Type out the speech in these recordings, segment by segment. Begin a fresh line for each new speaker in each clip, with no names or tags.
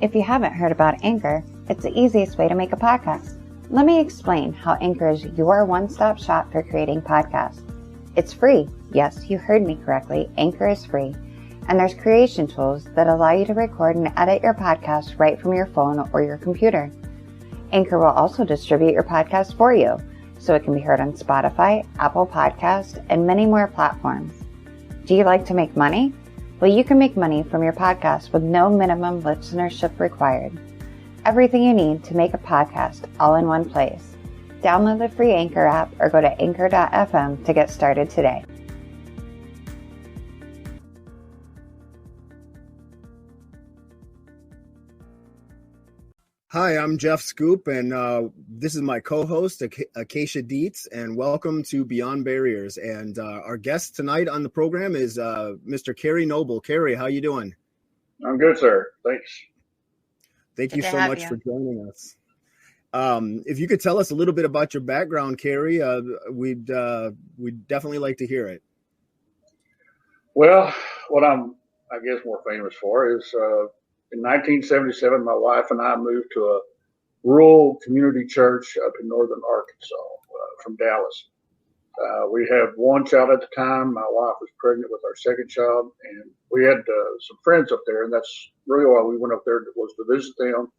If you haven't heard about Anchor, it's the easiest way to make a podcast. Let me explain how Anchor is your one-stop shop for creating podcasts. It's free. Yes, you heard me correctly. Anchor is free. And there's creation tools that allow you to record and edit your podcast right from your phone or your computer. Anchor will also distribute your podcast for you, so it can be heard on Spotify, Apple Podcasts, and many more platforms. Do you like to make money? Well, you can make money from your podcast with no minimum listenership required. Everything you need to make a podcast all in one place. Download the free Anchor app or go to anchor.fm to get started today.
Hi, I'm Jeff Schoep, and this is my co-host, Acacia Dietz, and welcome to Beyond Barriers. And our guest tonight on the program is Mr. Kerry Noble. Kerry, how you doing?
I'm good, sir. Thanks.
Thank you so much for joining us. If you could tell us a little bit about your background, Kerry, we'd definitely like to hear it.
Well, what I'm, I guess, more famous for is in 1977, my wife and I moved to a rural community church up in northern Arkansas from Dallas. We had one child at the time. My wife was pregnant with our second child, and we had some friends up there, and that's really why we went up there, was to visit them,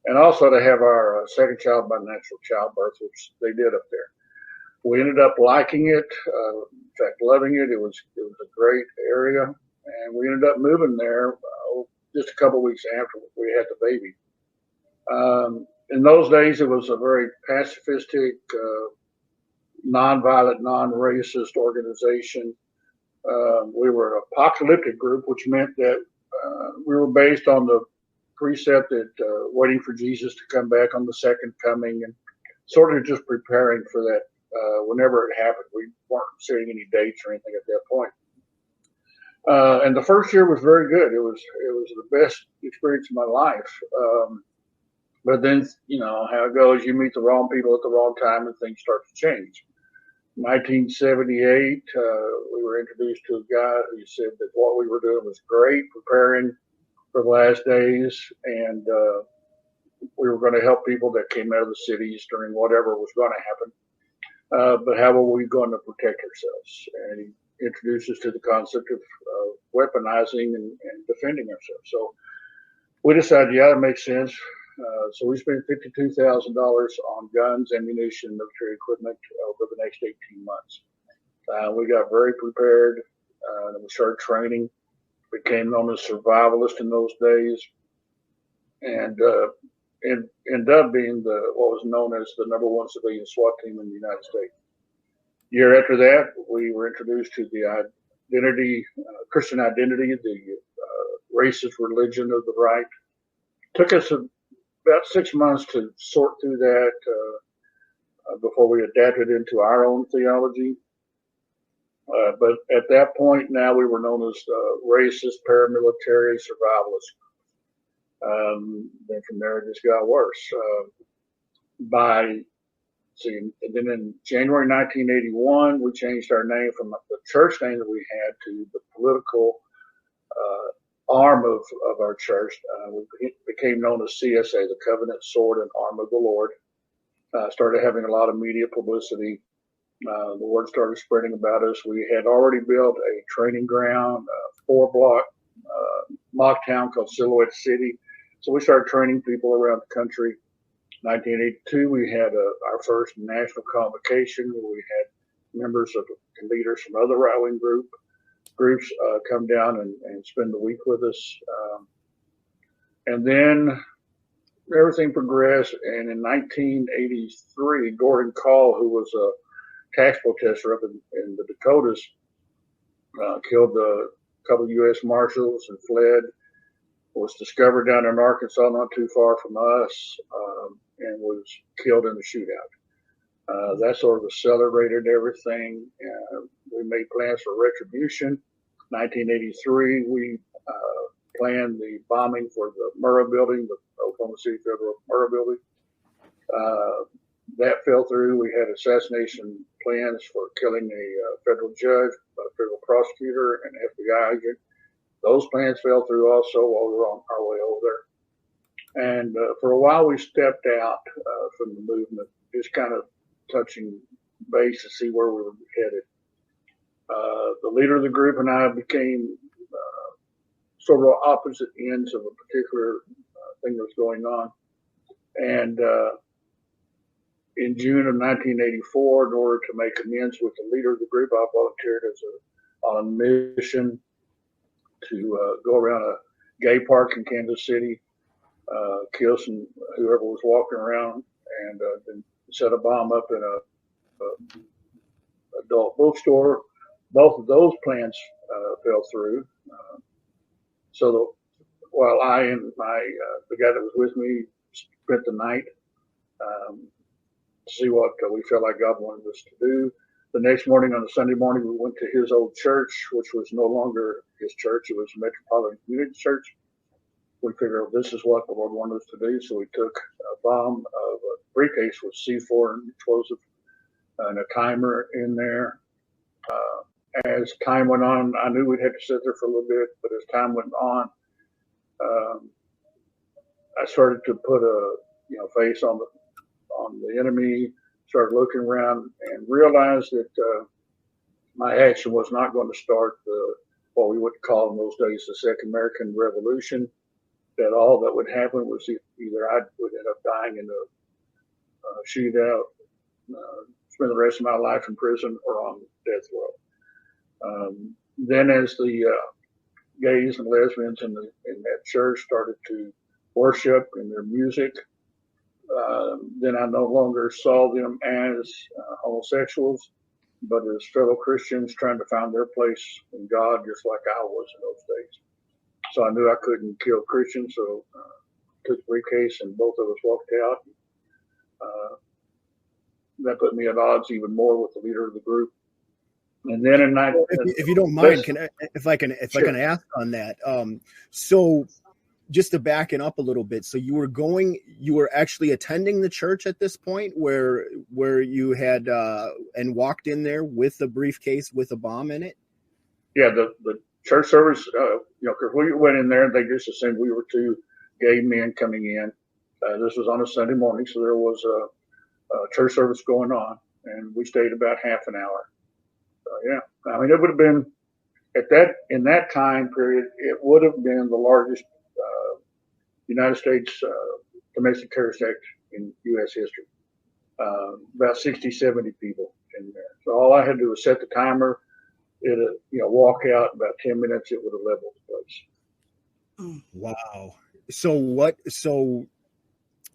and also to have our second child by natural childbirth, which they did up there. We ended up liking it, in fact, loving it. It was a great area, and we ended up moving there just a couple of weeks after we had the baby. In those days, it was a very pacifistic, non-violent, non-racist organization. We were an apocalyptic group, which meant that we were based on the precept that waiting for Jesus to come back on the second coming, and sort of just preparing for that whenever it happened. We weren't setting any dates or anything at that point. And the first year was very good. It was the best experience of my life. But then, you know how it goes. You meet the wrong people at the wrong time, and things start to change. 1978, we were introduced to a guy who said that what we were doing was great, preparing for the last days, and we were going to help people that came out of the cities during whatever was going to happen. But how were we going to protect ourselves? And he introduced us to the concept of weaponizing and defending ourselves. So we decided, yeah, that makes sense. So we spent $52,000 on guns, ammunition, military equipment over the next 18 months. We got very prepared, and we started training. Became known as survivalist in those days, and ended up being what was known as the #1 civilian SWAT team in the United States. Year after that, we were introduced to the identity, Christian identity, the racist religion of the right. Took us about 6 months to sort through that before we adapted into our own theology. But at that point, now we were known as racist, paramilitary, survivalist. Then from there, it just got worse. And then in January 1981, we changed our name from the church name that we had to the political arm of our church. We became known as CSA, the Covenant, Sword, and Arm of the Lord. Started having a lot of media publicity. The word started spreading about us. We had already built a training ground, a 4-block mock town called Silhouette City. So we started training people around the country. 1982, we had our first national convocation where we had members of and leaders from other right-wing groups come down and spend the week with us. And then everything progressed. And in 1983, Gordon Call, who was a tax protester up in the Dakotas, killed a couple of U.S. Marshals and fled. Was discovered down in Arkansas, not too far from us, and was killed in a shootout. That sort of accelerated everything. We made plans for retribution. 1983, we planned the bombing for the Murrah building, the Oklahoma City Federal Murrah building. That fell through. We had assassination plans for killing a federal judge, a federal prosecutor, and FBI agent. Those plans fell through also while we were on our way over there. And for a while, we stepped out from the movement, just kind of touching base to see where we were headed. The leader of the group and I became sort of opposite ends of a particular thing that was going on. And in June of 1984, in order to make amends with the leader of the group, I volunteered on a mission to go around a gay park in Kansas City, kill whoever was walking around, and then set a bomb up in a adult bookstore. Both of those plans fell through. So while I and the guy that was with me spent the night to see what we felt like God wanted us to do. The next morning, on a Sunday morning, we went to his old church, which was no longer his church. It was a Metropolitan Community Church. We figured this is what the Lord wanted us to do. So we took a bomb of a briefcase with C4 explosive and a timer in there. As time went on, I knew we'd have to sit there for a little bit, but as time went on, I started to put a face on the enemy, started looking around and realized that my action was not going to start what we would call in those days the Second American Revolution, that all that would happen was either I would end up dying in a shootout, spend the rest of my life in prison, or on death row. Then as the gays and lesbians in that church started to worship in their music, then I no longer saw them as homosexuals, but as fellow Christians trying to find their place in God, just like I was in those days. So I knew I couldn't kill Christians, so took the briefcase and both of us walked out. That put me at odds even more with the leader of the group. And then
if you don't mind, if I can ask on that. So just to back it up a little bit, so you were actually attending the church at this point where you had and walked in there with a briefcase with a bomb in it?
Yeah, the church service, because we went in there and they just assumed we were two gay men coming in. This was on a Sunday morning, so there was a church service going on, and we stayed about half an hour. Yeah, I mean, it would have been in that time period, it would have been the largest United States domestic terrorist act in U.S. history. About 60, 70 people in there. So all I had to do was set the timer. It walk out about 10 minutes. It would have leveled the place.
Wow. So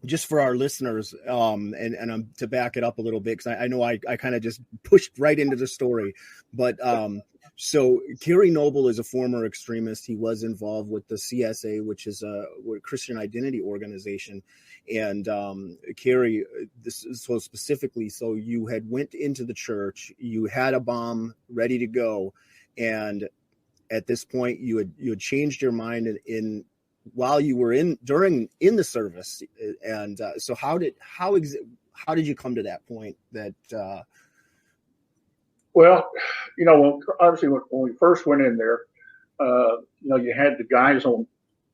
just for our listeners, and to back it up a little bit, because I know I kind of just pushed right into the story, but so Kerry Noble is a former extremist. He was involved with the CSA, which is a Christian identity organization. And Kerry, so specifically, so you had went into the church, you had a bomb ready to go, and at this point you had changed your mind while you were in the service. And so how did you come to that point that
Well, obviously when we first went in there, you had the guys on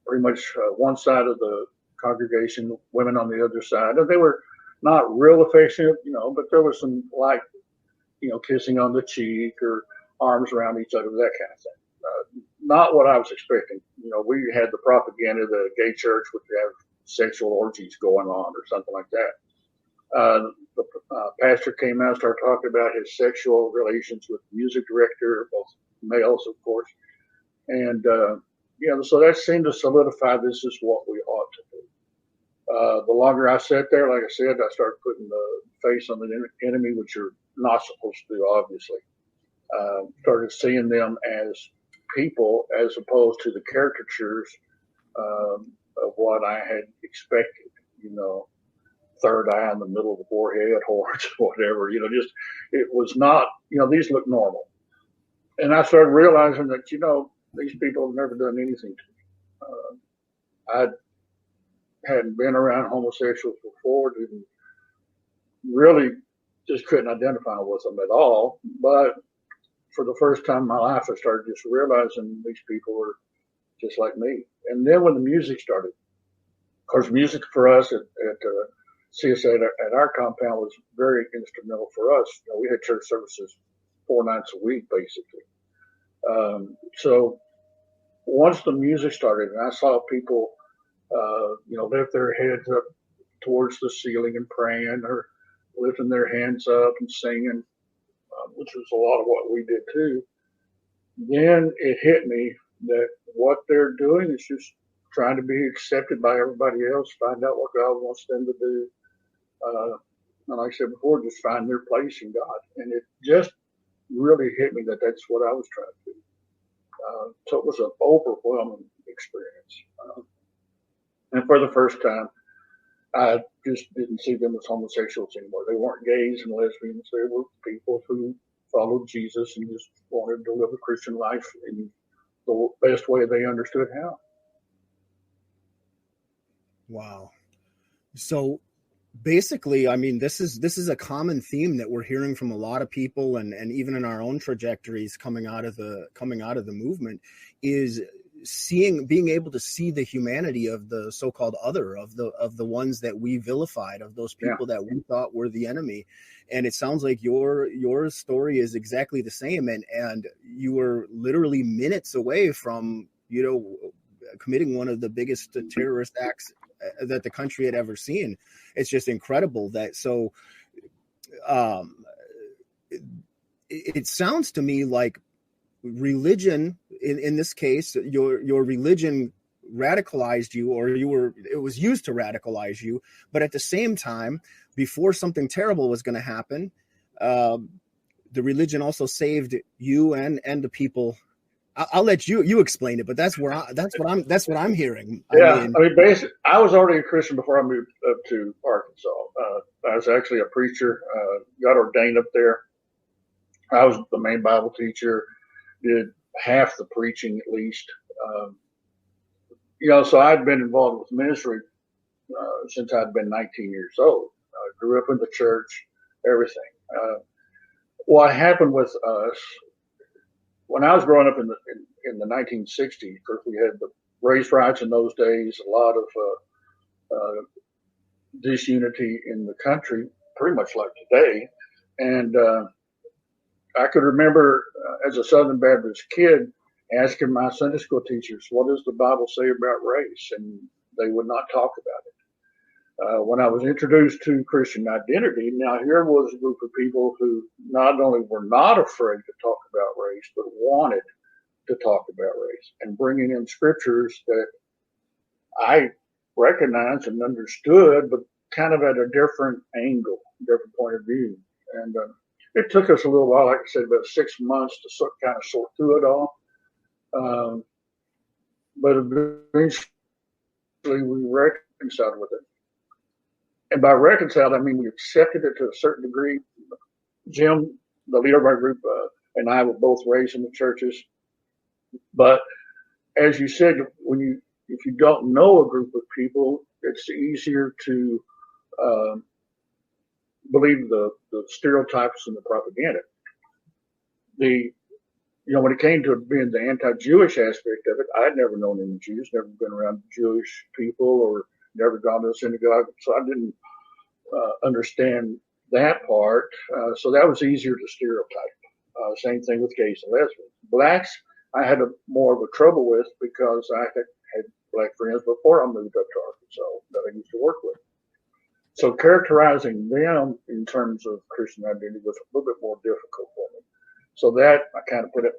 pretty much one side of the congregation, women on the other side, and they were not real affectionate, but there was some kissing on the cheek or arms around each other, that kind of thing. Not what I was expecting. We had the propaganda that a gay church would have sexual orgies going on or something like that. The pastor came out and started talking about his sexual relations with the music director, both males, of course. And, so that seemed to solidify this is what we ought to do. The longer I sat there, like I said, I started putting the face on the enemy, which you're not supposed to do, obviously. Started seeing them as people as opposed to the caricatures of what I had expected, third eye in the middle of the forehead, horns, whatever, just, it was not, these look normal. And I started realizing that, these people have never done anything to me. I hadn't been around homosexuals before, didn't really just couldn't identify with them at all. But for the first time in my life, I started just realizing these people were just like me. And then when the music started, course, music for us at CSA at our compound was very instrumental for us. You know, we had church services 4 nights a week, basically. So once the music started, and I saw people, lift their heads up towards the ceiling and praying, or lifting their hands up and singing, which was a lot of what we did too. Then it hit me that what they're doing is just trying to be accepted by everybody else, find out what God wants them to do. And like I said before, just find their place in God. And it just really hit me that that's what I was trying to do. So it was an overwhelming experience. And for the first time, I just didn't see them as homosexuals anymore. They weren't gays and lesbians. They were people who followed Jesus and just wanted to live a Christian life in the best way they understood how.
Wow. So basically, I mean, this is a common theme that we're hearing from a lot of people, and even in our own trajectories coming out of the movement, is being able to see the humanity of the so-called other, of the ones that we vilified, of those people that we thought were the enemy. And it sounds like your story is exactly the same, and you were literally minutes away from, committing one of the biggest terrorist acts that the country had ever seen. It's just incredible that. So it sounds to me like religion, in this case, your religion radicalized you, or it was used to radicalize you. But at the same time, before something terrible was going to happen, the religion also saved you and the people. I'll let you explain it, but that's what I'm hearing.
Yeah, I mean, basically, I was already a Christian before I moved up to Arkansas. I was actually a preacher, got ordained up there. I was the main Bible teacher, did half the preaching at least. So I'd been involved with ministry since I'd been 19 years old. I grew up in the church, everything. What happened with us, when I was growing up in the 1960s, of course, we had the race riots in those days, a lot of disunity in the country, pretty much like today. And I could remember as a Southern Baptist kid asking my Sunday school teachers, what does the Bible say about race? And they would not talk about it. When I was introduced to Christian identity, now here was a group of people who not only were not afraid to talk about race, but wanted to talk about race, and bringing in scriptures that I recognized and understood, but kind of at a different angle, different point of view. And it took us a little while, like I said, about 6 months to kind of sort through it all. But eventually we reconciled with it. And by reconciled, I mean we accepted it to a certain degree. Jim, the leader of our group, and I were both raised in the churches. But as you said, if you don't know a group of people, it's easier to believe the stereotypes and the propaganda. When it came to being the anti-Jewish aspect of it, I'd never known any Jews, never been around Jewish people, or never gone to a synagogue, so I didn't understand that part. So that was easier to stereotype. Same thing with gays and lesbians. Blacks, I had more of a trouble with because I had black friends before I moved up to Arkansas that I used to work with. So characterizing them in terms of Christian identity was a little bit more difficult for me. So that I kind of put it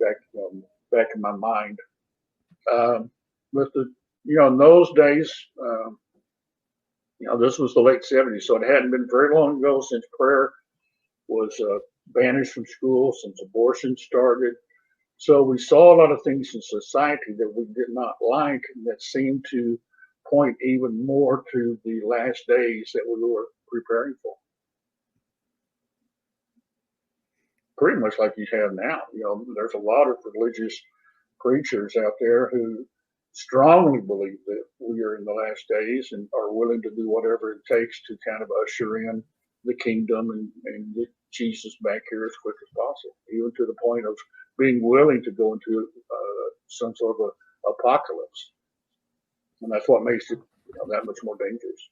back in my mind. With in those days, this was the late 70s, so it hadn't been very long ago since prayer was banished from school, since abortion started. So we saw a lot of things in society that we did not like, and that seemed to point even more to the last days that we were preparing for. Pretty much like you have now. There's a lot of religious preachers out there who strongly believe that we are in the last days and are willing to do whatever it takes to kind of usher in the kingdom and get Jesus back here as quick as possible, even to the point of being willing to go into some sort of apocalypse. And that's what makes it that much more dangerous.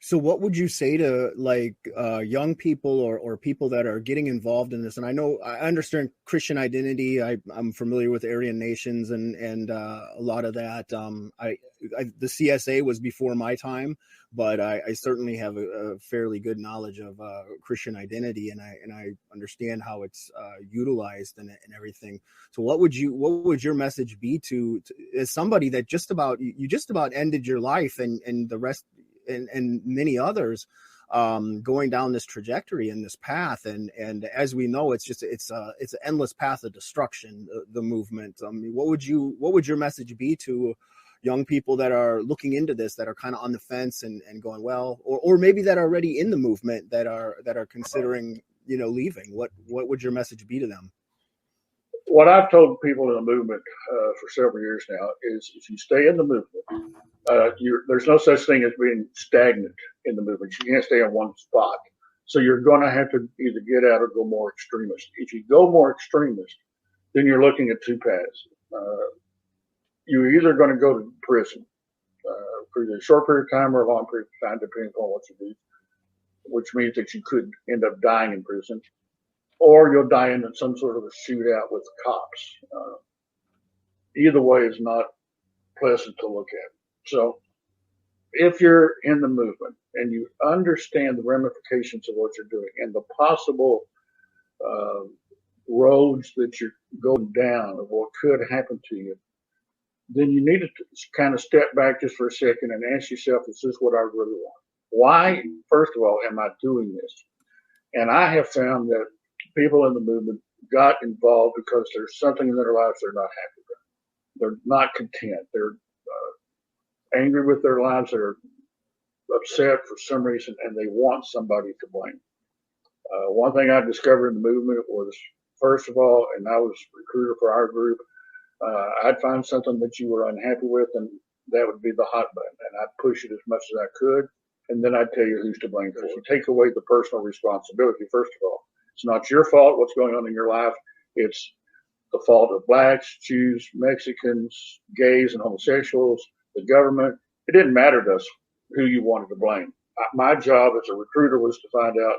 So what would you say to like young people or people that are getting involved in this? And I understand Christian identity. I'm familiar with Aryan nations and a lot of that. The CSA was before my time, but I certainly have a fairly good knowledge of Christian identity, and I understand how it's utilized and everything. So what would your message be to as somebody that just about ended your life and the rest and many others going down this trajectory and this path, and as we know, it's an endless path of destruction, the movement. What would your message be to young people that are looking into this, that are kind of on the fence and going, well, or maybe that are already in the movement, that are considering leaving? What would your message be to them?
What I've told people in the movement for several years now is, if you stay in the movement, there's no such thing as being stagnant in the movement. You can't stay in one spot. So you're going to have to either get out or go more extremist. If you go more extremist, then you're looking at two paths. You're either going to go to prison for either a short period of time or a long period of time, depending upon what you do, which means that you could end up dying in prison, or you'll die in some sort of a shootout with cops. Either way is not pleasant to look at. So if you're in the movement and you understand the ramifications of what you're doing and the possible roads that you're going down of what could happen to you, then you need to kind of step back just for a second and ask yourself, is this what I really want? Why, first of all, am I doing this? And I have found that people in the movement got involved because there's something in their lives they're not happy with. They're not content. They're angry with their lives. They're upset for some reason, and they want somebody to blame. One thing I discovered in the movement was, first of all, and I was a recruiter for our group, I'd find something that you were unhappy with, and that would be the hot button, and I'd push it as much as I could, and then I'd tell you who's to blame for it. Take away the personal responsibility, first of all. It's not your fault what's going on in your life. It's the fault of blacks, Jews, Mexicans, gays, and homosexuals, the government. It didn't matter to us who you wanted to blame. My job as a recruiter was to find out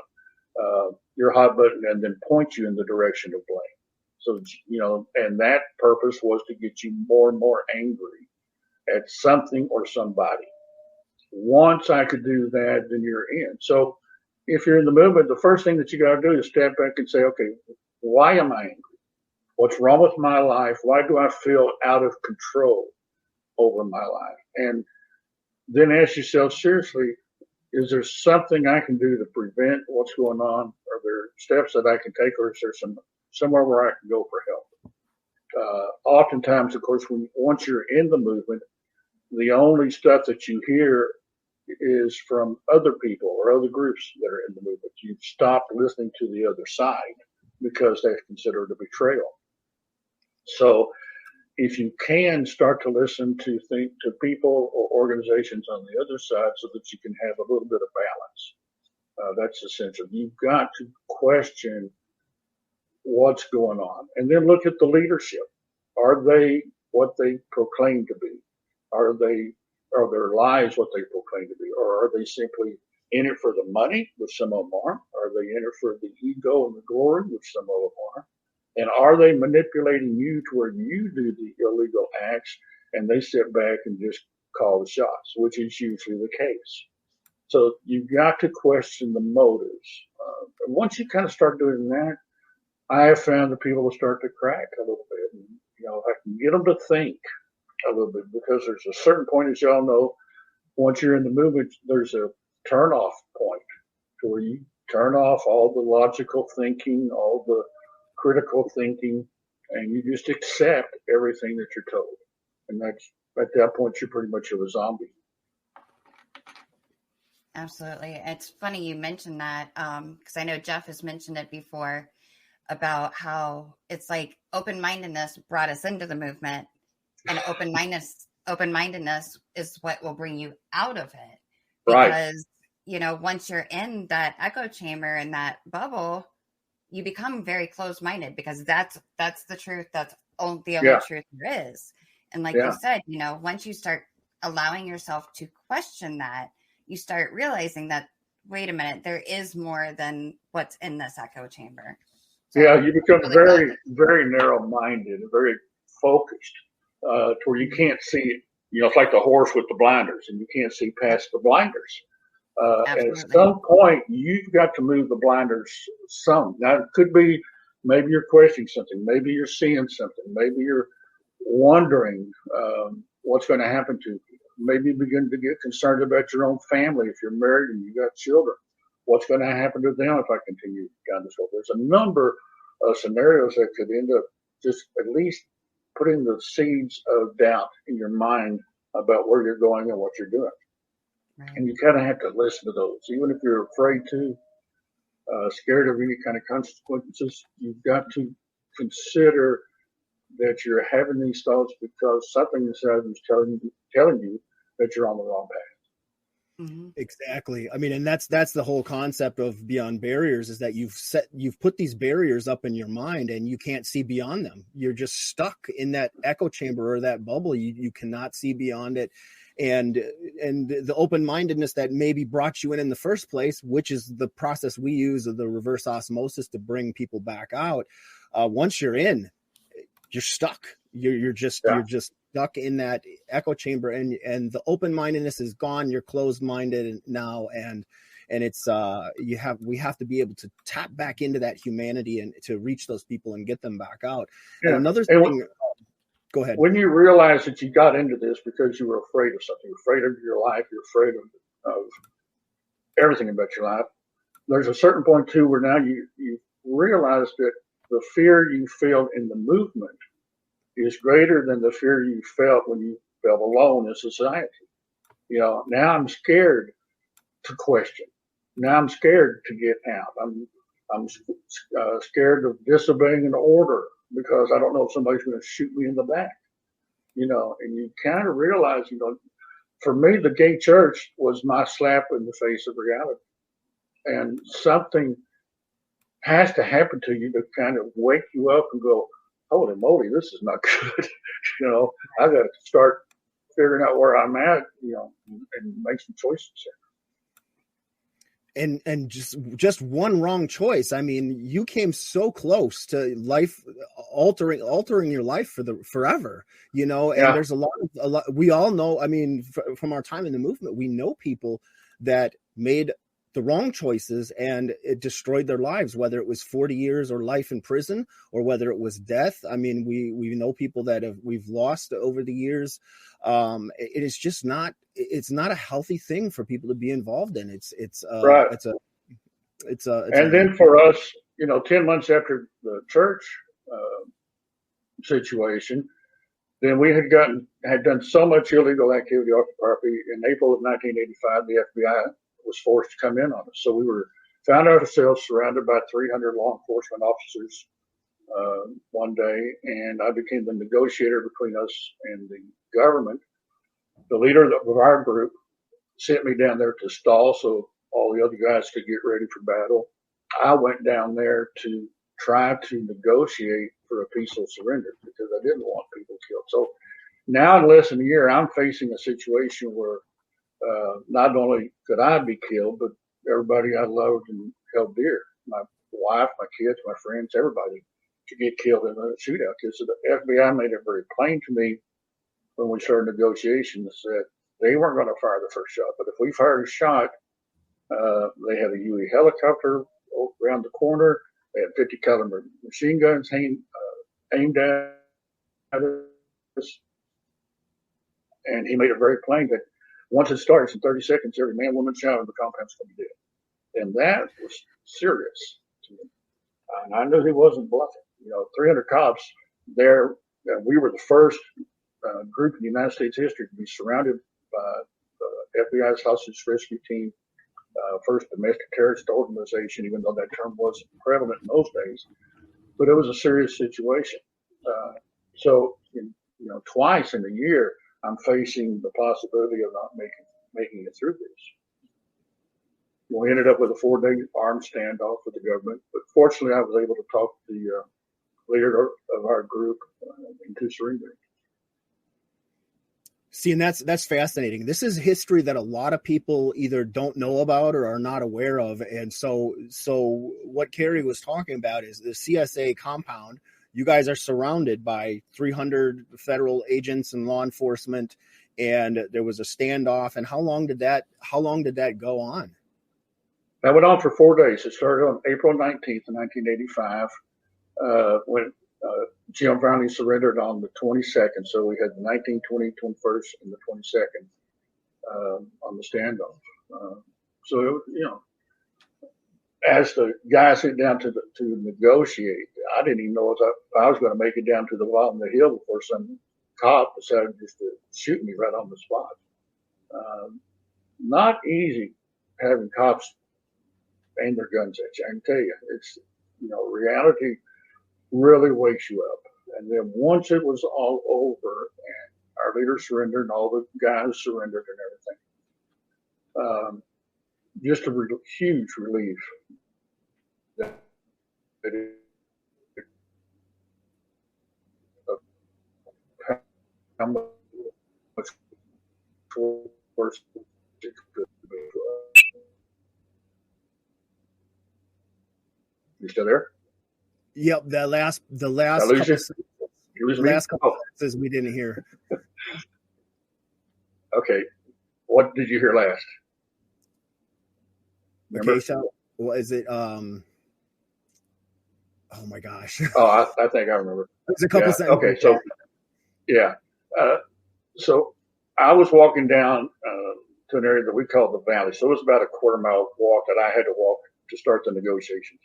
your hot button and then point you in the direction of blame. So, and that purpose was to get you more and more angry at something or somebody. Once I could do that, then you're in. So if you're in the movement, the first thing that you got to do is step back and say, okay, why am I angry? What's wrong with my life? Why do I feel out of control over my life? And then ask yourself seriously, is there something I can do to prevent what's going on? Are there steps that I can take, or is there somewhere where I can go for help? Oftentimes, of course, once you're in the movement, the only stuff that you hear is from other people or other groups that are in the movement. You've stopped listening to the other side because they consider it a betrayal. So if you can start to listen to people or organizations on the other side so that you can have a little bit of balance, that's essential. You've got to question what's going on, and then look at the leadership. Are they what they proclaim to be? Are their lives what they proclaim to be? Or are they simply in it for the money, which some of them are? Are they in it for the ego and the glory, which some of them are? And are they manipulating you to where you do the illegal acts and they sit back and just call the shots, which is usually the case? So you've got to question the motives. Once you kind of start doing that, I have found that people will start to crack a little bit. And, I can get them to think a little bit, because there's a certain point, as y'all know, once you're in the movement, there's a turn-off point to where you turn off all the logical thinking, all the critical thinking, and you just accept everything that you're told. And that's, at that point, you're pretty much a zombie.
Absolutely. It's funny you mentioned that, because I know Jeff has mentioned it before about how it's like open-mindedness brought us into the movement, and open-mindedness is what will bring you out of it. Because, once you're in that echo chamber and that bubble, you become very closed-minded, because that's the truth. That's the only truth there is. And like you said, you know, once you start allowing yourself to question that, you start realizing that, wait a minute, there is more than what's in this echo chamber. So
you become very, very narrow-minded, very focused, to where you can't see, you know, it's like the horse with the blinders, and you can't see past the blinders. And at some point, you've got to move the blinders some. Now, it could be maybe you're questioning something, maybe you're seeing something, maybe you're wondering what's going to happen to you. Maybe you begin to get concerned about your own family if you're married and you got children. What's going to happen to them if I continue down this road? There's a number of scenarios that could end up just at least putting the seeds of doubt in your mind about where you're going and what you're doing. Right. And you kind of have to listen to those. Even if you're afraid to, scared of any kind of consequences, you've got to consider that you're having these thoughts because something inside you is telling you that you're on the wrong path.
Mm-hmm. Exactly. I mean, and that's the whole concept of Beyond Barriers, is that you've put these barriers up in your mind and you can't see beyond them. You're just stuck in that echo chamber or that bubble. You cannot see beyond it. And the open-mindedness that maybe brought you in the first place, which is the process we use of the reverse osmosis to bring people back out. Once you're in, you're stuck. You're just stuck in that echo chamber, and the open-mindedness is gone. You're closed-minded now, and it's we have to be able to tap back into that humanity and to reach those people and get them back out. Yeah. And another thing. Go ahead.
When you realize that you got into this because you were afraid of something, you're afraid of your life, you're afraid of everything about your life, there's a certain point too where now you realize that the fear you feel in the movement is greater than the fear you felt when you felt alone in society. You know, now I'm scared to question. Now I'm scared to get out. I'm scared of disobeying an order because I don't know if somebody's going to shoot me in the back. You know, and you kind of realize, you know, for me, the gay church was my slap in the face of reality. And something has to happen to you to kind of wake you up and go, holy moly, this is not good. You know, I got to start figuring out where I'm at, you know, and make some choices here.
And just one wrong choice. I mean, you came so close to life altering your life forever, you know, and there's a lot, we all know, I mean, from our time in the movement, we know people that made the wrong choices and it destroyed their lives, whether it was 40 years or life in prison or whether it was death. I mean, we know people that we've lost over the years. It is just not, it's not a healthy thing for people to be involved in.
Right.
And
then for us, you know, 10 months after the church situation, then we had done so much illegal activity off the property. In April of 1985, the FBI was forced to come in on us. So we found ourselves surrounded by 300 law enforcement officers one day, and I became the negotiator between us and the government. The leader of our group sent me down there to stall so all the other guys could get ready for battle. I went down there to try to negotiate for a peaceful surrender because I didn't want people killed. So now in less than a year, I'm facing a situation where not only could I be killed, but everybody I loved and held dear, my wife, my kids, my friends, everybody could get killed in a shootout. Because the FBI made it very plain to me when we started negotiations that they weren't going to fire the first shot. But if we fired a shot, they had a UE helicopter around the corner. They had 50 caliber machine guns aimed at us. And he made it very plain that once it starts in 30 seconds, every man, woman, child in the compound's going to be dead. And that was serious to me. And I knew he wasn't bluffing. You know, 300 cops there. We were the first group in the United States history to be surrounded by the FBI's hostage rescue team, first domestic terrorist organization, even though that term wasn't prevalent in those days. But it was a serious situation. So, you know, twice in a year, I'm facing the possibility of not making it through this. We ended up with a 4-day armed standoff with the government, but fortunately I was able to talk the leader of our group into surrendering.
See, and that's fascinating. This is history that a lot of people either don't know about or are not aware of. And so what Kerry was talking about is the CSA compound. You guys are surrounded by 300 federal agents and law enforcement, and there was a standoff. And how long did that go on?
That went on for 4 days. It started on April 19th, 1985, when Jim finally surrendered on the 22nd. So we had the 19th, 20th, 21st, and the 22nd on the standoff. So, as the guys sit down to negotiate, I didn't even know if I was going to make it down to the bottom of the hill before some cop decided just to shoot me right on the spot. Not easy having cops aim their guns at you. I can tell you, it's, reality really wakes you up. And then once it was all over and our leader surrendered and all the guys surrendered and everything, just a huge relief that how much worse it could be. You still there?
Yep, the last couple sentences we didn't hear.
Okay, what did you hear last?
Acacia, what is it? Oh my gosh!
Oh, I think I remember.
There's a couple sentences.
Okay, so so I was walking down to an area that we call the valley. So it was about a quarter-mile walk that I had to walk to start the negotiations,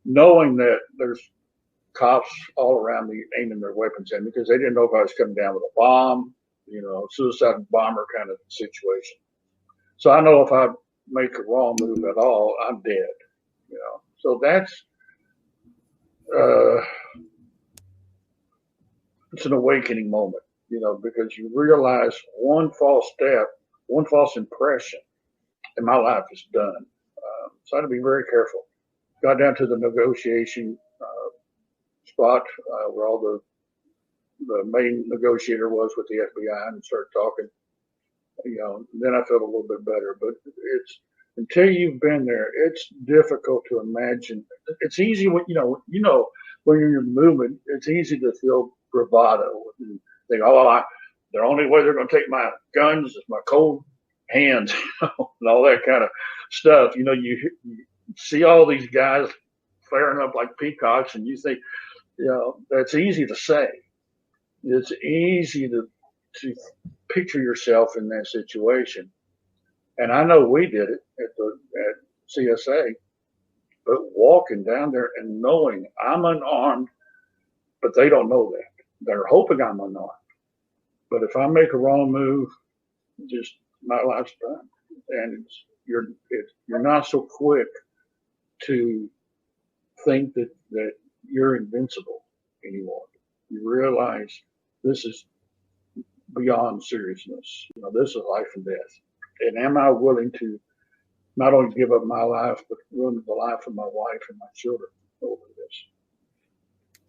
knowing that there's cops all around me aiming their weapons at me because they didn't know if I was coming down with a bomb, suicide bomber kind of situation. So I know if I make a wrong move at all, I'm dead. So that's it's an awakening moment, because you realize one false step, one false impression, and my life is done. So I had to be very careful. Got down to the negotiation spot where all the main negotiator was with the FBI and started talking. Then I felt a little bit better. But it's until you've been there, it's difficult to imagine. It's easy when when you're in your movement, it's easy to feel bravado and think, the only way they're going to take my guns is my cold hands, and all that kind of stuff. You see all these guys flaring up like peacocks, and you think, that's easy to say. It's easy to picture yourself in that situation. And I know we did it at CSA, but walking down there and knowing I'm unarmed, but they don't know that. They're hoping I'm unarmed. But if I make a wrong move, just my life's done. And you're not so quick to think that you're invincible anymore. You realize this is beyond seriousness. This is life and death. And am I willing to not only give up my life, but ruin the life of my wife and my children over this?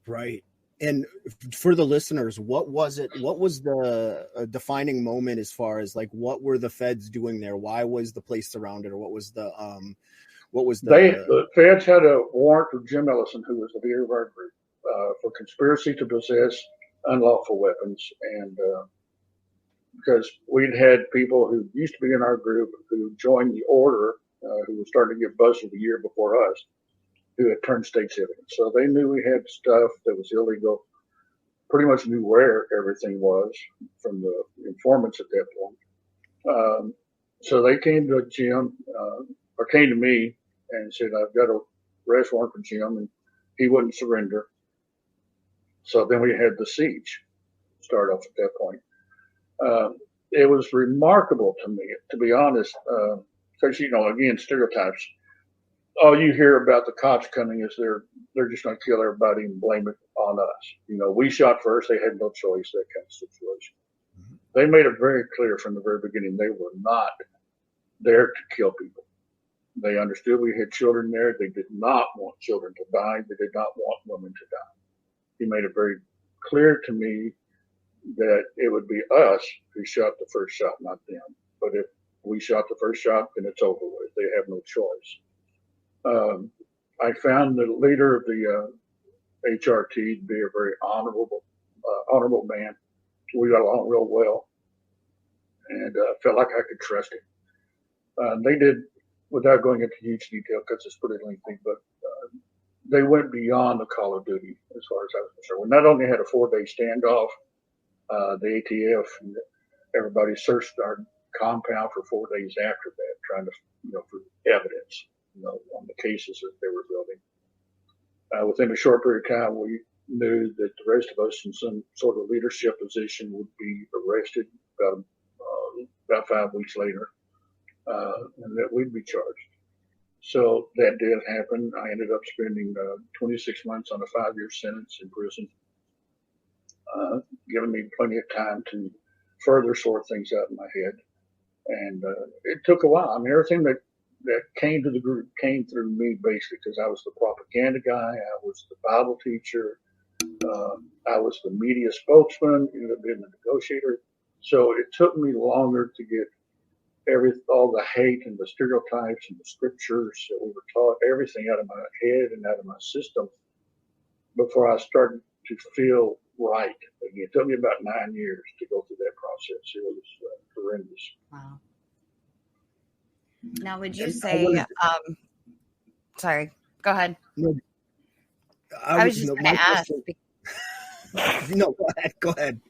Right. And for the listeners, what was it? What was the defining moment as far as what were the feds doing there? Why was the place surrounded, or what was the the
feds had a warrant for Jim Ellison, who was the leader of our group, for conspiracy to possess unlawful weapons. And because we'd had people who used to be in our group who joined the order, who was starting to get busted a year before us, who had turned state citizens. So they knew we had stuff that was illegal, pretty much knew where everything was from the informants at that point. So they came to Jim, or came to me and said, I've got a arrest warrant for Jim, and he wouldn't surrender. So then we had the siege start off at that point. It was remarkable to me, to be honest, because, again, stereotypes. All you hear about the cops coming is they're just going to kill everybody and blame it on us. We shot first. They had no choice, that kind of situation. Mm-hmm. They made it very clear from the very beginning they were not there to kill people. They understood we had children there. They did not want children to die. They did not want women to die. He made it very clear to me that it would be us who shot the first shot, not them. But if we shot the first shot, then it's over with. They have no choice. I found the leader of the HRT to be a very honorable man. We got along real well, and felt like I could trust him. They did, without going into huge detail because it's pretty lengthy, but they went beyond the call of duty as far as I was concerned. We not only had a 4-day standoff, the ATF and everybody searched our compound for 4 days after that, trying to, for evidence, on the cases that they were building. Within a short period of time, we knew that the rest of us in some sort of leadership position would be arrested about 5 weeks later, and that we'd be charged. So that did happen. I ended up spending 26 months on a 5-year sentence in prison, giving me plenty of time to further sort things out in my head. And it took a while. I mean, everything that came to the group came through me, basically, because I was the propaganda guy, I was the Bible teacher, I was the media spokesman, ended up being the negotiator. So it took me longer to get all the hate and the stereotypes and the scriptures that we were taught, everything out of my head and out of my system before I started to feel right again. It took me about 9 years to go through that process. It was horrendous.
Wow. Now, would you say, sorry, go ahead.
No,
I was just going to ask.
No, go ahead.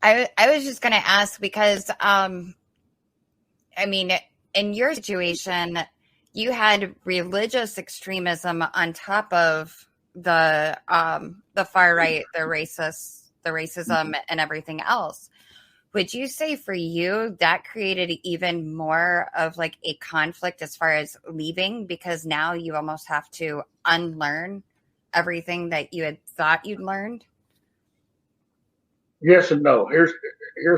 I was just going to ask because, I mean, in your situation, you had religious extremism on top of the far right, the racism and everything else. Would you say for you that created even more of like a conflict as far as leaving, because now you almost have to unlearn everything that you had thought you'd learned?
Yes and no. Here's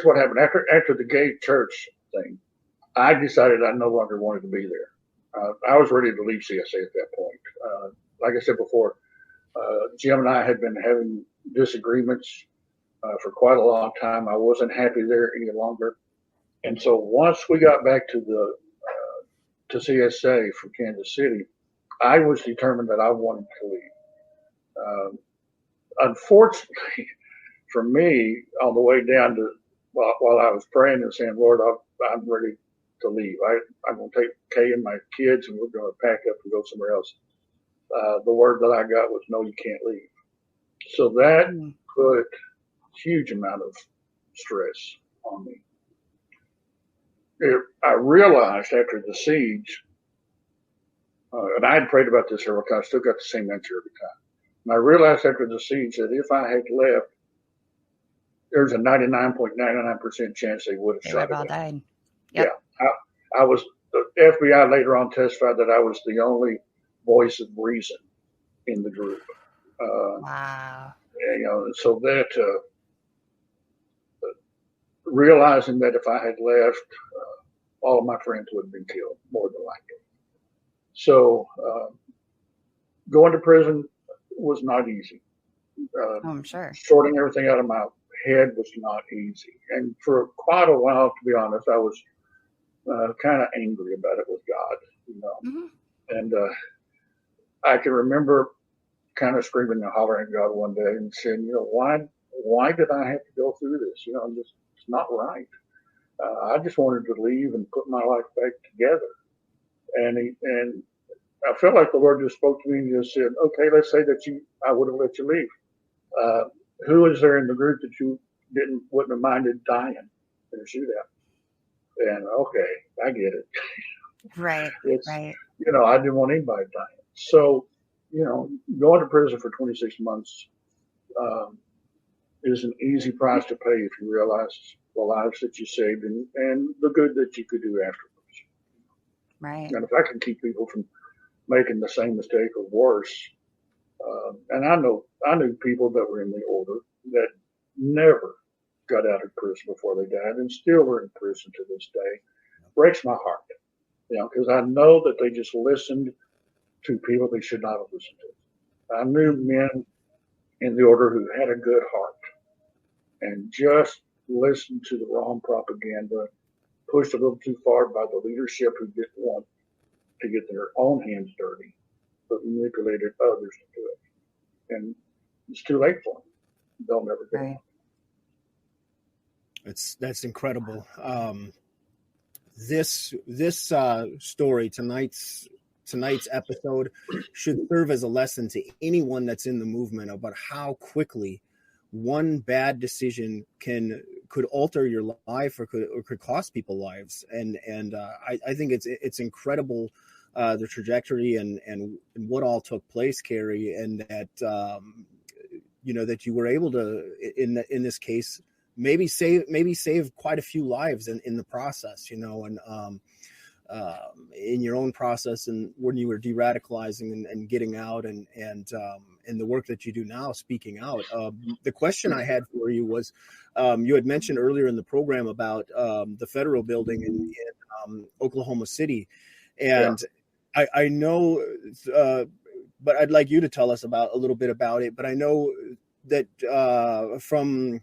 what happened after the gay church thing. I decided I no longer wanted to be there. I was ready to leave CSA at that point. Like I said before, Jim and I had been having disagreements for quite a long time. I wasn't happy there any longer. And so once we got back to CSA from Kansas City, I was determined that I wanted to leave. Unfortunately, for me, on the way down to, while I was praying and saying, Lord, I'm ready to leave. I'm going to take Kay and my kids and we're going to pack up and go somewhere else. The word that I got was, no, you can't leave. So that put a huge amount of stress on me. I realized after the siege, and I had prayed about this several times, still got the same answer every time. And I realized after the siege that if I had left, there's a 99.99% chance they would have shot
all
me.
Died. Yep.
Yeah, I was. The FBI later on testified that I was the only voice of reason in the group.
Wow.
So that realizing that if I had left, all of my friends would have been killed, more than likely. So going to prison was not easy.
I'm sure.
Sorting everything out of my head was not easy. And for quite a while, to be honest, I was kind of angry about it with God,
Mm-hmm.
And I can remember kind of screaming and hollering at God one day and saying, why did I have to go through this? It's not right. I just wanted to leave and put my life back together. And I felt like the Lord just spoke to me and just said, okay, let's say that I would have let you leave. Who is there in the group that you wouldn't have minded dying in a shootout? And okay, I get it.
Right.
It's,
right.
I didn't want anybody dying. So, going to prison for 26 months is an easy price to pay if you realize the lives that you saved and the good that you could do afterwards.
Right.
And if I can keep people from making the same mistake or worse, and I knew people that were in the order that never got out of prison before they died and still are in prison to this day. Breaks my heart, because I know that they just listened to people they should not have listened to. I knew men in the order who had a good heart, and just listened to the wrong propaganda, pushed a little too far by the leadership who didn't want to get their own hands dirty, but manipulated others to do it. And it's too late for them. They'll never get
Right.
it.
That's incredible. This story, tonight's episode, should serve as a lesson to anyone that's in the movement about how quickly one bad decision could alter your life or could cost people lives. And I think it's incredible, the trajectory and what all took place, Kerry, and that that you were able to in this case maybe save quite a few lives in the process, and in your own process, and when you were de-radicalizing and getting out and the work that you do now, speaking out. The question I had for you was, you had mentioned earlier in the program about the federal building in Oklahoma City, and yeah. I know, but I'd like you to tell us a little bit about it. But I know that from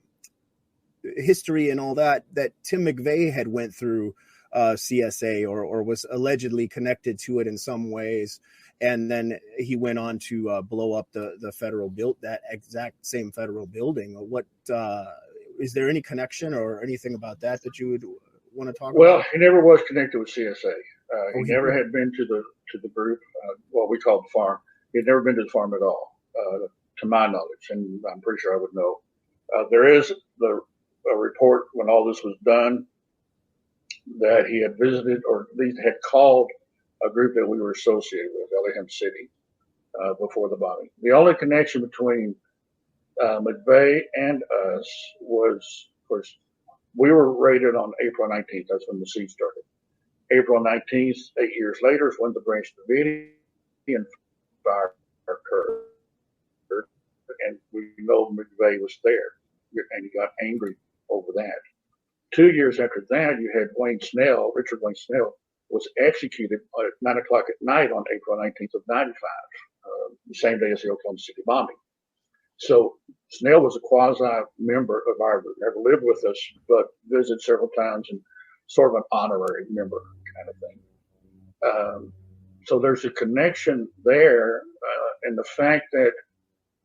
history and all that Tim McVeigh had went through CSA or was allegedly connected to it in some ways, and then he went on to blow up the federal that exact same federal building. What is there any connection or anything about that you would want to talk about?
Well, he never was connected with CSA. He never had been to the group, what we call the farm. He had never been to the farm at all, to my knowledge, and I'm pretty sure I would know. There is a report when all this was done that he had visited, or at least had called, a group that we were associated with, Ellingham City, before the bombing. The only connection between McVeigh and us was, of course, we were raided on April 19th. That's when the siege started. April 19th, 8 years later, is when the Branch Davidian fire occurred. And we know McVeigh was there, and he got angry over that. 2 years after that, you had Richard Wayne Snell, was executed at 9 o'clock at night on April 19th of 95, the same day as the Oklahoma City bombing. So Snell was a quasi-member of our group, never lived with us, but visited several times and sort of an honorary member kind of thing. So there's a connection there, and the fact that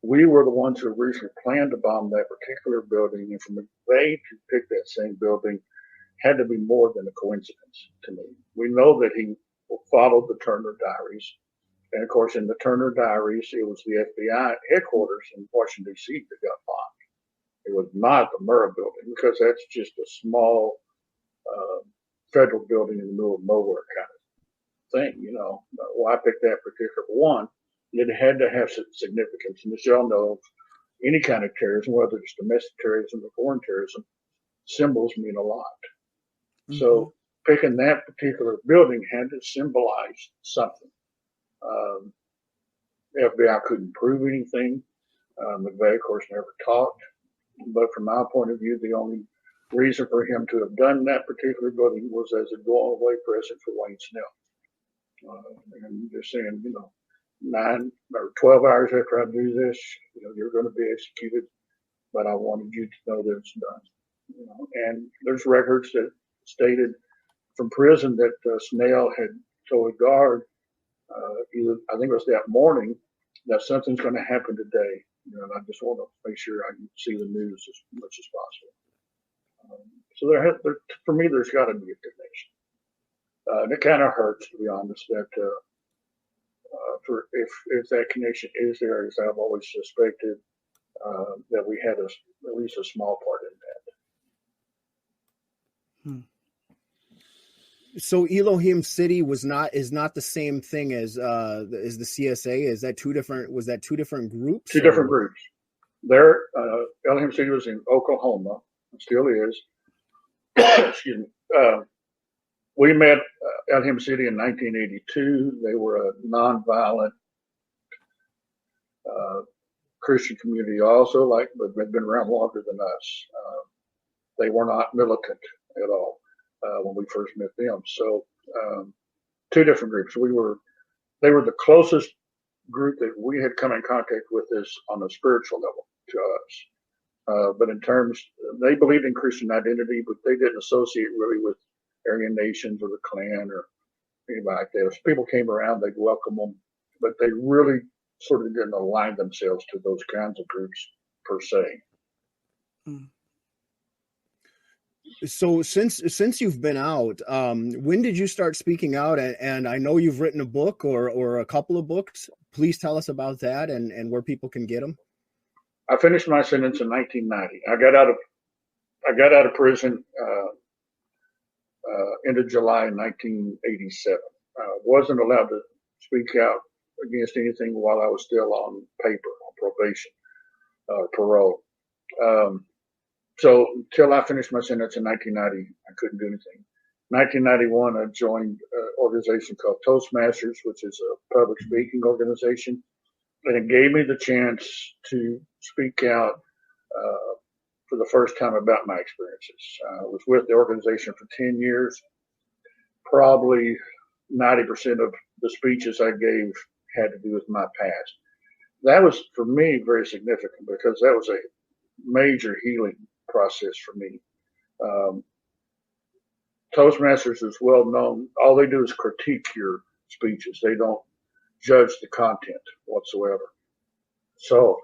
we were the ones who originally planned to bomb that particular building, and for McVeigh to pick that same building had to be more than a coincidence to me. We know that he followed the Turner Diaries. And of course, in the Turner Diaries, it was the FBI headquarters in Washington, D.C. that got bombed. It was not the Murrah building, because that's just a small federal building in the middle of nowhere kind of thing. Why pick that particular one? It had to have significance. And as y'all know, any kind of terrorism, whether it's domestic terrorism or foreign terrorism, symbols mean a lot. Mm-hmm. So picking that particular building had to symbolize something. FBI couldn't prove anything. McVeigh, of course, never talked. But from my point of view, the only reason for him to have done that particular building was as a going away present for Wayne Snell. And just saying, 9 or 12 hours after I do this, you're going to be executed, but I wanted you to know that it's done. And there's records that stated from prison that Snell had told a guard, I think it was that morning, that something's going to happen today. And I just want to make sure I can see the news as much as possible. So for me, there's got to be a connection. And it kind of hurts, to be honest, that if that connection is there, as I've always suspected, that we had at least a small part in that.
So Elohim City is not the same thing as the CSA. Was that two different groups?
Two different groups. There, Elohim City was in Oklahoma. It still is. Excuse me. We met Elohim City in 1982. They were a nonviolent Christian community also, but they've been around longer than us. They were not militant at all when we first met them. So two different groups. They were the closest group that we had come in contact with us on a spiritual level to us. But in terms, they believed in Christian identity, but they didn't associate really with Aryan nations or the Klan or anybody like that. If people came around, they'd welcome them, but they really sort of didn't align themselves to those kinds of groups per se.
So since you've been out, when did you start speaking out? And I know you've written a book or a couple of books. Please tell us about that and where people can get them.
I finished my sentence in 1990. I got out of prison end of July 1987. Wasn't allowed to speak out against anything while I was still on paper, on probation, parole. So until I finished my sentence in 1990, I couldn't do anything. 1991, I joined an organization called Toastmasters, which is a public speaking organization. And it gave me the chance to speak out for the first time about my experiences. I was with the organization for 10 years. Probably 90% of the speeches I gave had to do with my past. That was, for me, very significant because that was a major healing process for me. Toastmasters is well known. All they do is critique your speeches. They don't judge the content whatsoever. So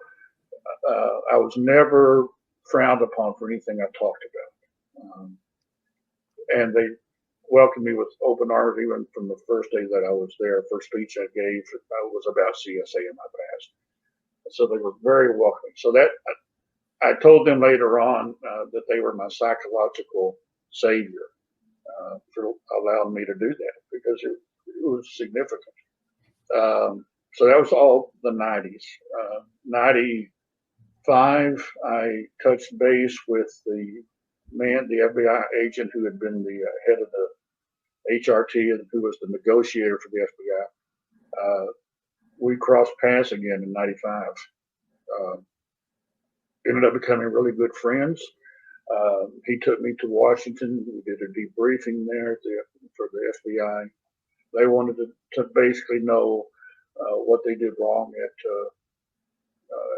I was never frowned upon for anything I talked about. And they welcomed me with open arms even from the first day that I was there. First speech I gave was about CSA in my past. So they were very welcoming. So that I told them later on that they were my psychological savior for allowing me to do that because it was significant. So that was all the 90s. 95, I touched base with the FBI agent who had been the head of the HRT and who was the negotiator for the FBI. We crossed paths again in 95. Ended up becoming really good friends. He took me to Washington. We did a debriefing there for the FBI. They wanted to basically know what they did wrong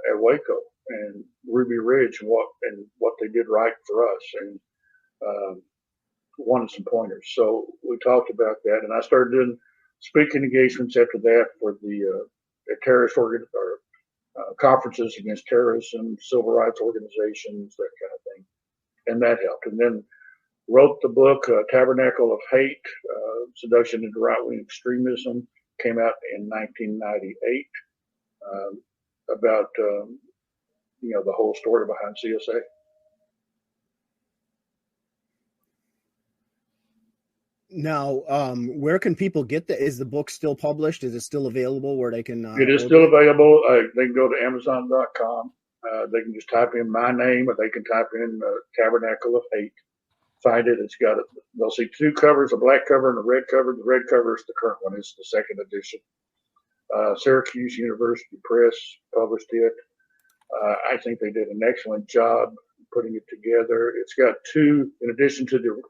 at Waco and Ruby Ridge and what they did right for us, and wanted some pointers. So we talked about that, and I started doing speaking engagements after that for the terrorist conferences against terrorism, civil rights organizations, that kind of thing, and that helped. And then wrote the book Tabernacle of Hate, Seduction into Right-Wing Extremism, came out in 1998, about the whole story behind CSA.
Now, where can people get that? Is the book still published? Is it still available where they can?
It is still available. They can go to Amazon.com. They can just type in my name, or they can type in Tabernacle of Hate. Find it. It's got it. They'll see two covers, a black cover and a red cover. The red cover is the current one. It's the second edition. Syracuse University Press published it. I think they did an excellent job putting it together. It's got two, in addition to the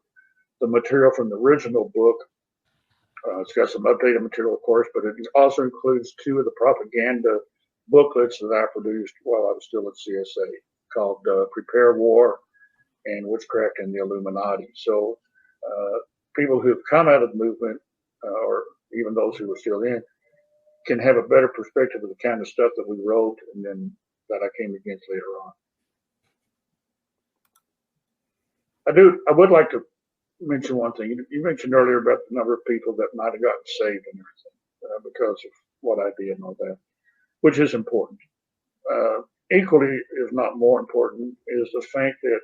material from the original book. It's got some updated material, of course, but it also includes two of the propaganda booklets that I produced while I was still at CSA, called Prepare War and Witchcraft and the Illuminati. So people who have come out of the movement, or even those who are still in, can have a better perspective of the kind of stuff that we wrote and then that I came against later on. I would like to mention one thing. You mentioned earlier about the number of people that might have gotten saved and everything because of what I did and all that, which is important. Equally, if not more important, is the fact that,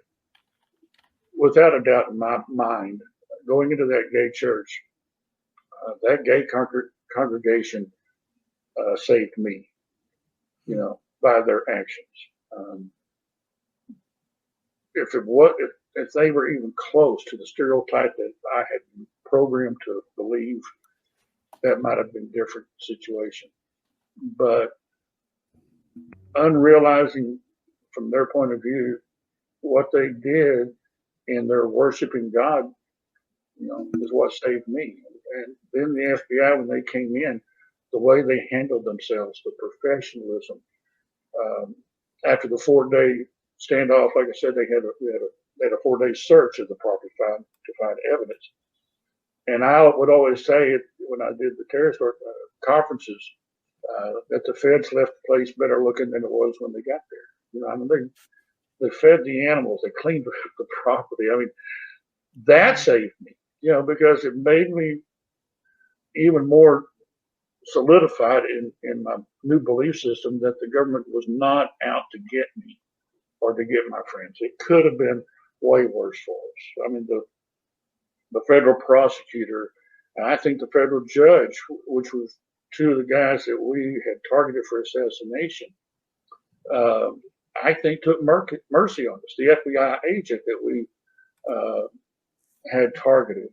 without a doubt in my mind, going into that gay church, that gay congregation saved me, by their actions. If they were even close to the stereotype that I had been programmed to believe, that might have been a different situation. But unrealizing from their point of view what they did in their worshiping God, is what saved me. And then the FBI, when they came in, the way they handled themselves, the professionalism. After the 4-day standoff. Like I said, they had a 4-day search of the property to find evidence. And I would always say it when I did the terrorist conferences that the feds left the place better looking than it was when they got there. You know, I mean, they fed the animals, they cleaned the property. I mean, that saved me, you know, because it made me even more solidified in my new belief system that the government was not out to get me or to get my friends. It could have been way worse for us. I mean, the federal prosecutor, and I think the federal judge, which was two of the guys that we had targeted for assassination, I think took mercy on us. The FBI agent that we had targeted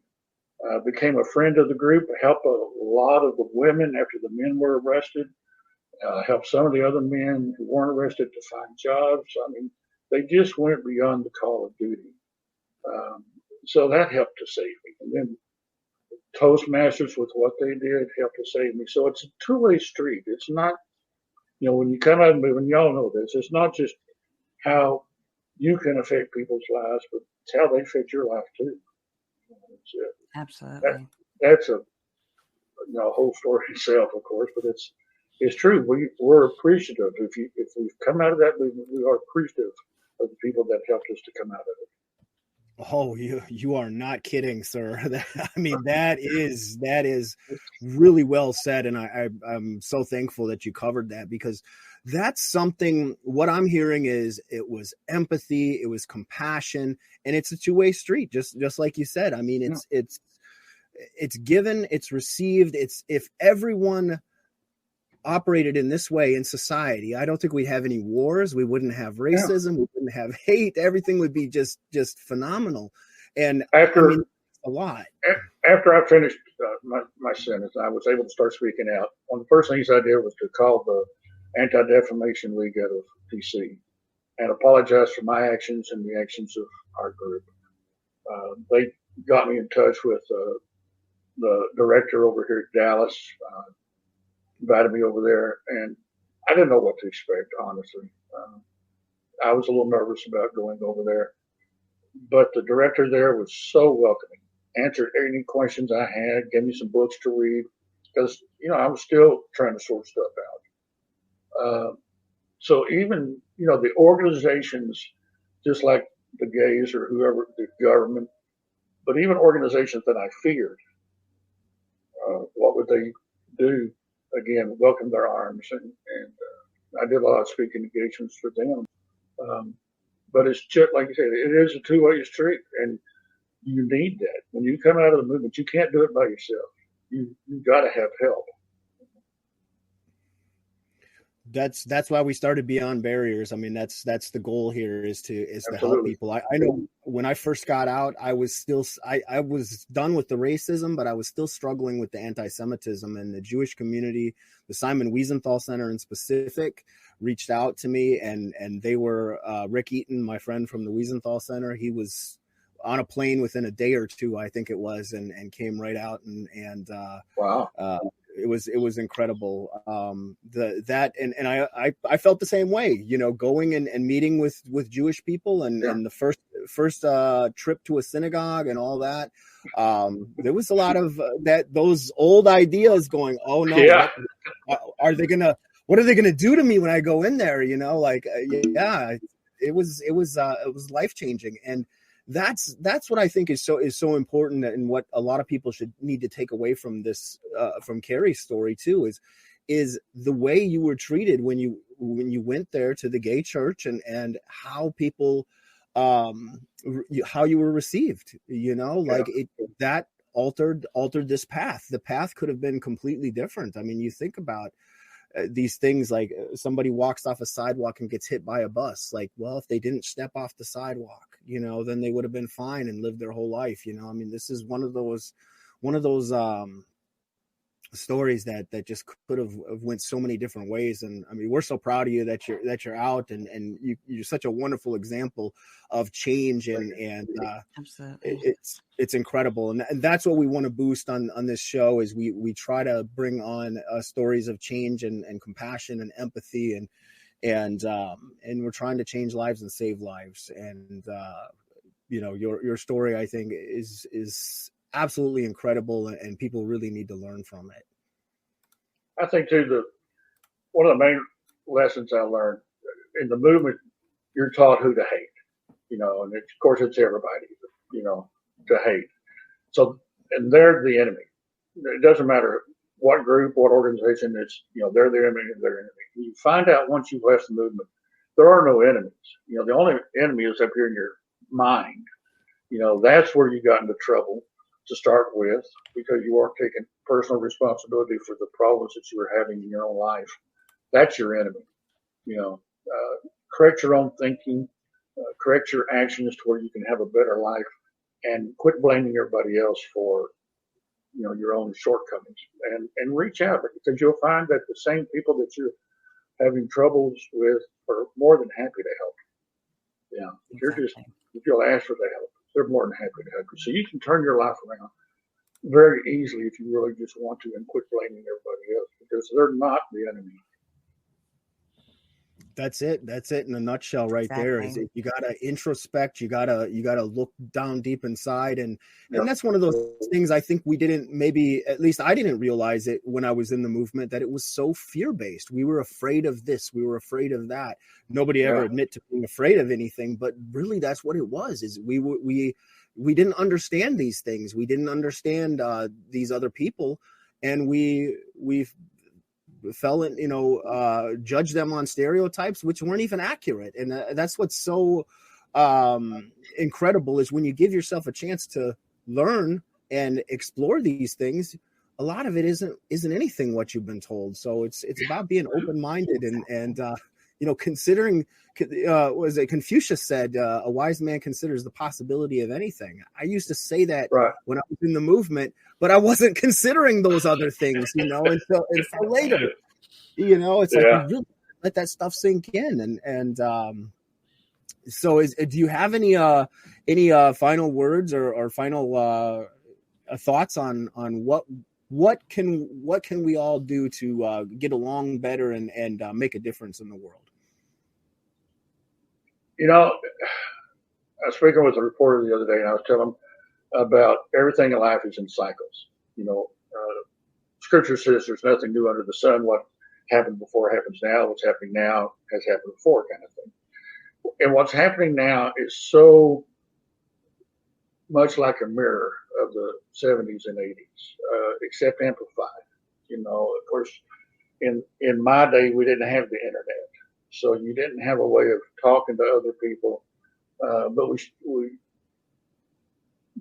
became a friend of the group, helped a lot of the women after the men were arrested, helped some of the other men who weren't arrested to find jobs. I mean, they just went beyond the call of duty. So that helped to save me. And then Toastmasters, with what they did, helped to save me. So it's a two-way street. It's not, you know, when you come out of the movement, y'all know this, it's not just how you can affect people's lives, but it's how they affect your life too.
Absolutely.
That's a whole story itself, of course, but it's true. We're appreciative. If we've come out of that movement, we are appreciative of the people that helped us to come out of it.
Oh, you are not kidding, sir. I mean, that is really well said, and I'm so thankful that you covered that, because that's something. What I'm hearing is it was empathy, it was compassion, and it's a two-way street, just like you said. I mean, it's given, it's received. It's if everyone operated in this way in society, I don't think we'd have any wars. We wouldn't have racism. We wouldn't have hate. Everything would be just phenomenal. And
after
a lot.
After I finished my sentence, I was able to start speaking out. One of the first things I did was to call the Anti-Defamation League out of DC and apologize for my actions and the actions of our group. They got me in touch with the director over here at Dallas. Invited me over there, and I didn't know what to expect, honestly. I was a little nervous about going over there, but the director there was so welcoming, answered any questions I had, gave me some books to read, because, you know, I was still trying to sort stuff out. So even, you know, the organizations, just like the gays or whoever, the government, but even organizations that I feared, what would they do? Again, welcome their arms, and I did a lot of speaking engagements for them. But it's just like you said, it is a two-way street, and you need that. When you come out of the movement, you can't do it by yourself. You've got to have help.
That's why we started Beyond Barriers. I mean, that's the goal here is to help people. I know when I first got out, I was done with the racism, but I was still struggling with the anti-Semitism, and the Jewish community, the Simon Wiesenthal Center in specific, reached out to me, and they were Rick Eaton, my friend from the Wiesenthal Center. He was on a plane within a day or two, I think it was, and came right out and
wow.
It was incredible. I felt the same way, you know, going and meeting with Jewish people and the first trip to a synagogue and all that. There was a lot of those old ideas going, oh no, what are they gonna do to me when I go in there? You know, like, it was life changing. And that's what I think is so important, and what a lot of people should need to take away from this, from Kerry's story too, is the way you were treated when you went there to the gay church, and how people, how you were received, you know, like that altered this path. The path could have been completely different. I mean, you think about these things, like somebody walks off a sidewalk and gets hit by a bus. Like, well, if they didn't step off the sidewalk, you know, then they would have been fine and lived their whole life. You know, I mean, this is one of those stories that just could have went so many different ways. And I mean, we're so proud of you that you're out, and you're such a wonderful example of change, and
absolutely,
it's incredible. And that's what we want to boost on this show, is we try to bring on stories of change and compassion and empathy, and we're trying to change lives and save lives. And your story, I think, is absolutely incredible, and people really need to learn from it.
I think too, one of the main lessons I learned in the movement, you're taught who to hate, and of course it's everybody, to hate. So, and they're the enemy. It doesn't matter what group, what organization, it's, they're the enemy, they're enemy. You find out once you've left the movement, there are no enemies. The only enemy is up here in your mind. That's where you got into trouble to start with, because you weren't taking personal responsibility for the problems that you were having in your own life. That's your enemy. Correct your own thinking, correct your actions to where you can have a better life, and quit blaming everybody else for, your own shortcomings, and reach out, because you'll find that the same people that you're having troubles with are more than happy to help you. Exactly. If you'll ask for the help, they're more than happy to help you. So you can turn your life around very easily if you really just want to, and quit blaming everybody else, because they're not the enemy.
That's it in a nutshell right there. Is you gotta introspect, you gotta look down deep inside, and that's one of those things I think we didn't, maybe at least I didn't realize it when I was in the movement, that it was so fear-based. We were afraid of this, we were afraid of that. Nobody ever admit to being afraid of anything, but really that's what it was. Is we didn't understand these things, we didn't understand these other people, and we fell in, judge them on stereotypes which weren't even accurate. And that's what's so incredible, is when you give yourself a chance to learn and explore these things, a lot of it isn't anything what you've been told. So it's about being open-minded and considering, was it Confucius said, a wise man considers the possibility of anything. I used to say that when I was in the movement, but I wasn't considering those other things, until later, it's like, you really let that stuff sink in. And so do you have any final words or final thoughts on what can we all do to get along better and make a difference in the world?
I was speaking with a reporter the other day, and I was telling him about everything in life is in cycles. Scripture says there's nothing new under the sun. What happened before happens now. What's happening now has happened before, kind of thing. And what's happening now is so much like a mirror of the 70s and 80s, except amplified. Of course, in my day, we didn't have the internet, so you didn't have a way of talking to other people. But we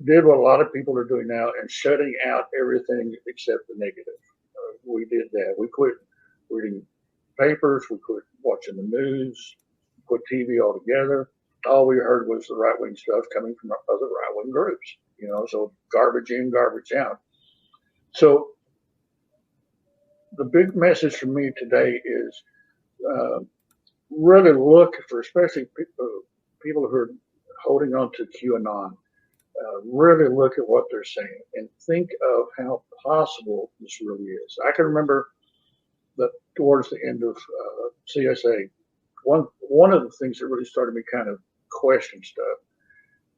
did what a lot of people are doing now, and shutting out everything except the negative. We did that. We quit reading papers. We quit watching the news. Quit TV altogether. All we heard was the right-wing stuff coming from other right-wing groups. So garbage in, garbage out. So the big message for me today is really look for, especially people who are holding on to QAnon, really look at what they're saying and think of how possible this really is. I can remember that towards the end of CSA, one of the things that really started me kind of questioning stuff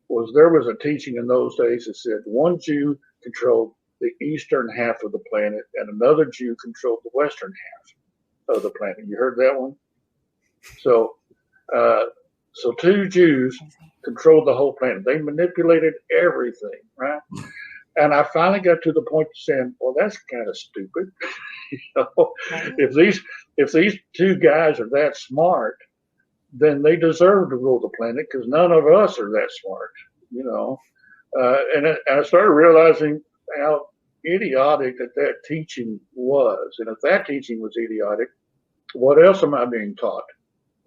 was there was a teaching in those days that said one Jew controlled the eastern half of the planet and another Jew controlled the western half of the planet. You heard that one? So two Jews controlled the whole planet. They manipulated everything, right? And I finally got to the point of saying, well, that's kind of stupid. If these two guys are that smart, then they deserve to rule the planet, because none of us are that smart, And I started realizing how idiotic that teaching was. And if that teaching was idiotic, what else am I being taught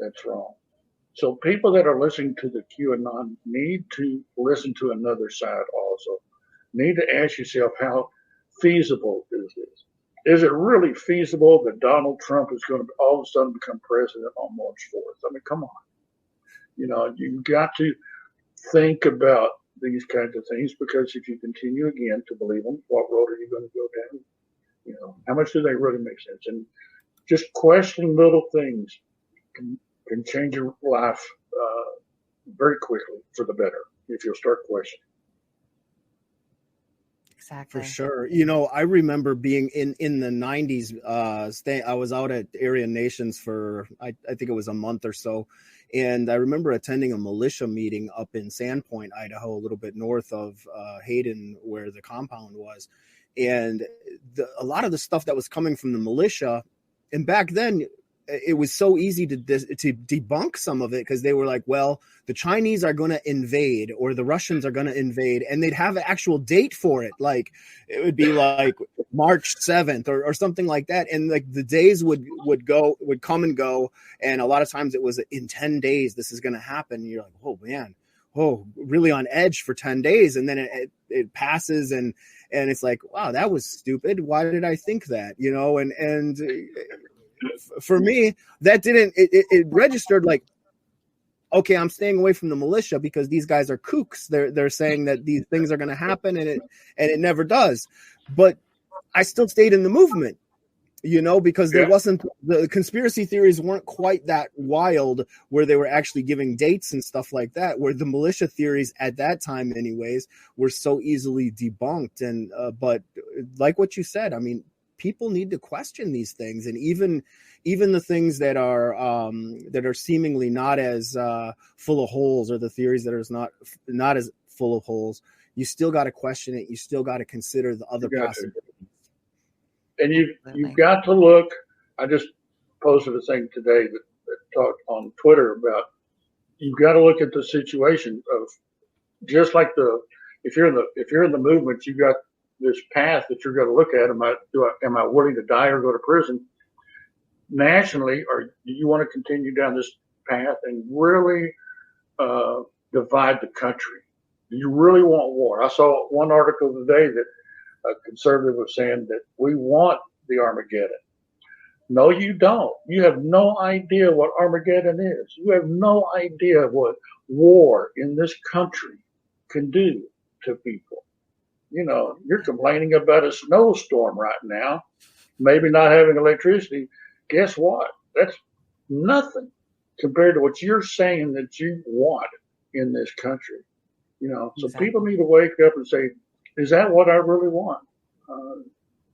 that's wrong? So people that are listening to the QAnon need to listen to another side also. Need to ask yourself, how feasible is this? Is it really feasible that Donald Trump is going to all of a sudden become president on March 4th? I mean, come on. You've got to think about these kinds of things, because if you continue again to believe them, what road are you going to go down? How much do they really make sense? And just question little things. can change your life very quickly for the better if you'll start questioning.
Exactly.
For sure. I remember being in the 90s. I was out at Aryan Nations for, I think it was a month or so. And I remember attending a militia meeting up in Sandpoint, Idaho, a little bit north of Hayden, where the compound was. And a lot of the stuff that was coming from the militia, and back then, it was so easy to debunk some of it because they were like, well, the Chinese are going to invade or the Russians are going to invade, and they'd have an actual date for it. Like it would be like March 7th or something like that. And like the days would come and go. And a lot of times it was in 10 days, this is going to happen. And you're like, oh man, really on edge for 10 days. And then it passes and it's like, wow, that was stupid. Why did I think that? And for me, that didn't, it registered like, okay, I'm staying away from the militia because these guys are kooks. They're saying that these things are going to happen and it never does. But I still stayed in the movement, because there wasn't, the conspiracy theories weren't quite that wild where they were actually giving dates and stuff like that, where the militia theories at that time anyways were so easily debunked. And, but like what you said, I mean, people need to question these things, and even the things that are seemingly not as full of holes, or the theories that are not as full of holes, you still got to question it. You still got to consider the other possibilities.
And you've got to look. I just posted a thing today that talked on Twitter about you've got to look at the situation of just like if you're in the movement, you got this path that you're going to look at. Am I willing to die or go to prison nationally, or do you want to continue down this path and really divide the country? Do you really want war? I saw one article today that a conservative was saying that we want the Armageddon. No, you don't. You have no idea what Armageddon is. You have no idea what war in this country can do to people. You're complaining about a snowstorm right now, maybe not having electricity. Guess what? That's nothing compared to what you're saying that you want in this country. So people need to wake up and say, is that what I really want?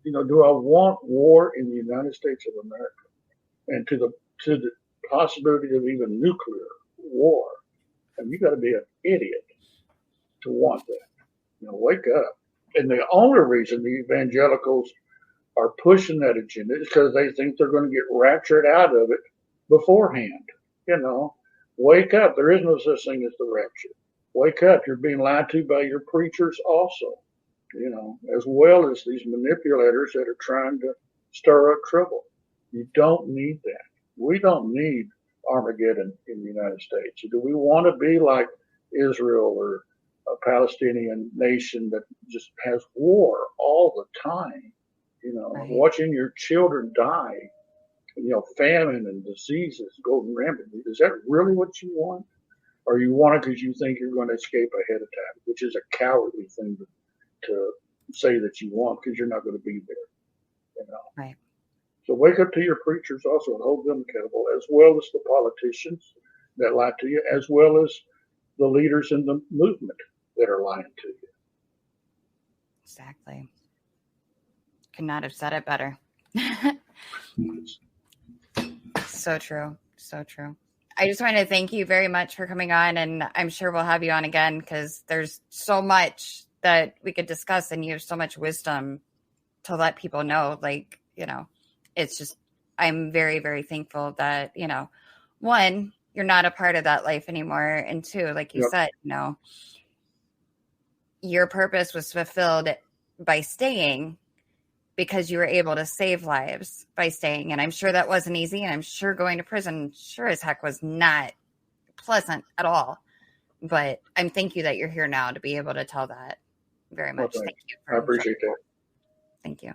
Do I want war in the United States of America? And to the possibility of even nuclear war. And you got to be an idiot to want that. Wake up. And the only reason the evangelicals are pushing that agenda is because they think they're going to get raptured out of it beforehand. Wake up. There is no such thing as the rapture. Wake up. You're being lied to by your preachers also, as well as these manipulators that are trying to stir up trouble. You don't need that. We don't need Armageddon in the United States. Do we want to be like Israel or a Palestinian nation that just has war all the time, right. Watching your children die, famine and diseases go rampant? Is that really what you want? Or you want it because you think you're going to escape a head attack, which is a cowardly thing to say that you want because you're not going to be there,
Right.
So wake up to your preachers also and hold them accountable, as well as the politicians that lie to you, as well as the leaders in the movement that are lying to you.
Exactly. Could not have said it better. So true. So true. I just want to thank you very much for coming on, and I'm sure we'll have you on again because there's so much that we could discuss, and you have so much wisdom to let people know. It's just, I'm very, very thankful that, one, you're not a part of that life anymore. And two, like you said, your purpose was fulfilled by staying because you were able to save lives by staying. And I'm sure that wasn't easy. And I'm sure going to prison sure as heck was not pleasant at all. But I'm thank you that you're here now to be able to tell that very much.
Well,
thank you.
I appreciate that.
Thank you.